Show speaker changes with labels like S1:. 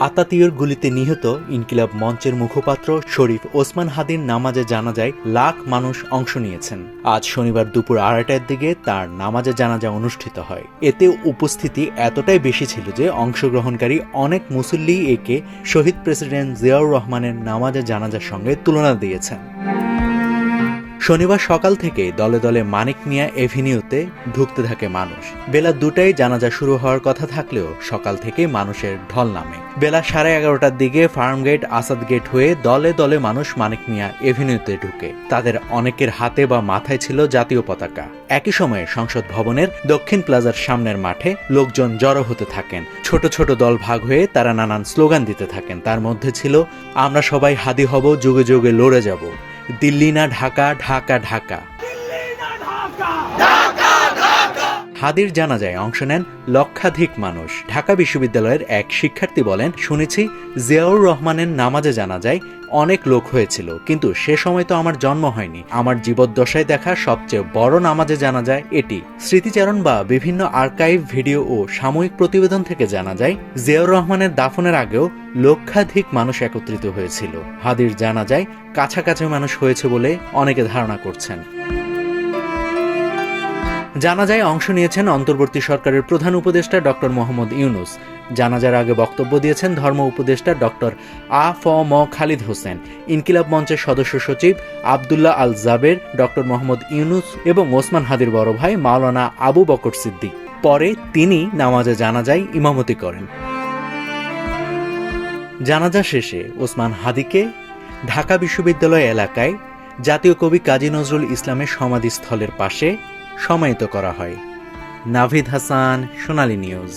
S1: আতাতিউর গুলিতে নিহত ইনকিলাব মঞ্চের মুখপাত্র শরীফ ওসমান হাদির নামাজে জানাজায় লাখ মানুষ অংশ নিয়েছেন। আজ শনিবার দুপুর 2:30টার দিকে তার নামাজে জানাজা অনুষ্ঠিত হয়। এতে উপস্থিতি এতটাই বেশি ছিল যে অংশগ্রহণকারী অনেক মুসল্লি একে শহীদ প্রেসিডেন্ট জিয়াউর রহমানের নামাজে জানাজার সঙ্গে তুলনা দিয়েছেন। শনিবার সকাল থেকে দলে দলে মানিক মিয়া এভিনিউতে ঢুকতে থাকে মানুষ। বেলা 2টায় জানাজা শুরু হওয়ার কথা থাকলেও সকাল থেকে মানুষের ঢল নামে। বেলা 11:30টার দিকে ফার্মগেট, আসাদ গেট হয়ে দলে দলে মানুষ মানিক মিয়া এভিনিউতে ঢুকে। তাদের অনেকের হাতে বা মাথায় ছিল জাতীয় পতাকা। একই সময়ে সংসদ ভবনের দক্ষিণ প্লাজার সামনের মাঠে লোকজন জড়ো হতে থাকেন। ছোট ছোট দল ভাগ হয়ে তারা নানান স্লোগান দিতে থাকেন। তার মধ্যে ছিল, আমরা সবাই হাদি হব, যুগে যুগে লড়ে যাব, দিল্লি না ঢাকা, ঢাকা ঢাকা। হাদির জানাজায় অংশ নেন লক্ষাধিক মানুষ। ঢাকা বিশ্ববিদ্যালয়ের এক শিক্ষার্থী বলেন, শুনেছি জিয়াউর রহমানের নামাজে জানাজায় অনেক লোক হয়েছিল, কিন্তু সে সময় তো আমার জন্ম হয়নি। আমার জীবদ্দশায় দেখা সবচেয়ে বড় নামাজে জানাজায় এটি। স্মৃতিচারণ বা বিভিন্ন আর্কাইভ, ভিডিও ও সাময়িক প্রতিবেদন থেকে জানা যায়, জিয়াউর রহমানের দাফনের আগেও লক্ষাধিক মানুষ একত্রিত হয়েছিল। হাদির জানাজায় কাছাকাছি মানুষ হয়েছে বলে অনেকে ধারণা করছেন। জানাজায় অংশ নিয়েছেন অন্তর্বর্তী সরকারের প্রধান উপদেষ্টা ডক্টর মোহাম্মদ ইউনুস। জানাজার আগে বক্তব্য দিয়েছেন ধর্ম উপদেষ্টা ডক্টর আ.ফ.ম. খালিদ হোসেন, ইনকিলাব মঞ্চের সদস্য সচিব আবদুল্লাহ আল জাবের, ডক্টর মোহাম্মদ ইউনুস এবং ওসমান হাদির বড় ভাই মাওলানা আবু বকর সিদ্দিক। পরে তিনি নামাজে জানাজায় ইমামতি করেন। জানাজা শেষে ওসমান হাদিকে ঢাকা বিশ্ববিদ্যালয় এলাকায় জাতীয় কবি কাজী নজরুল ইসলামের সমাধিস্থলের পাশে সমাহিত করা হয়। নাভিদ হাসান, সোনালী নিউজ।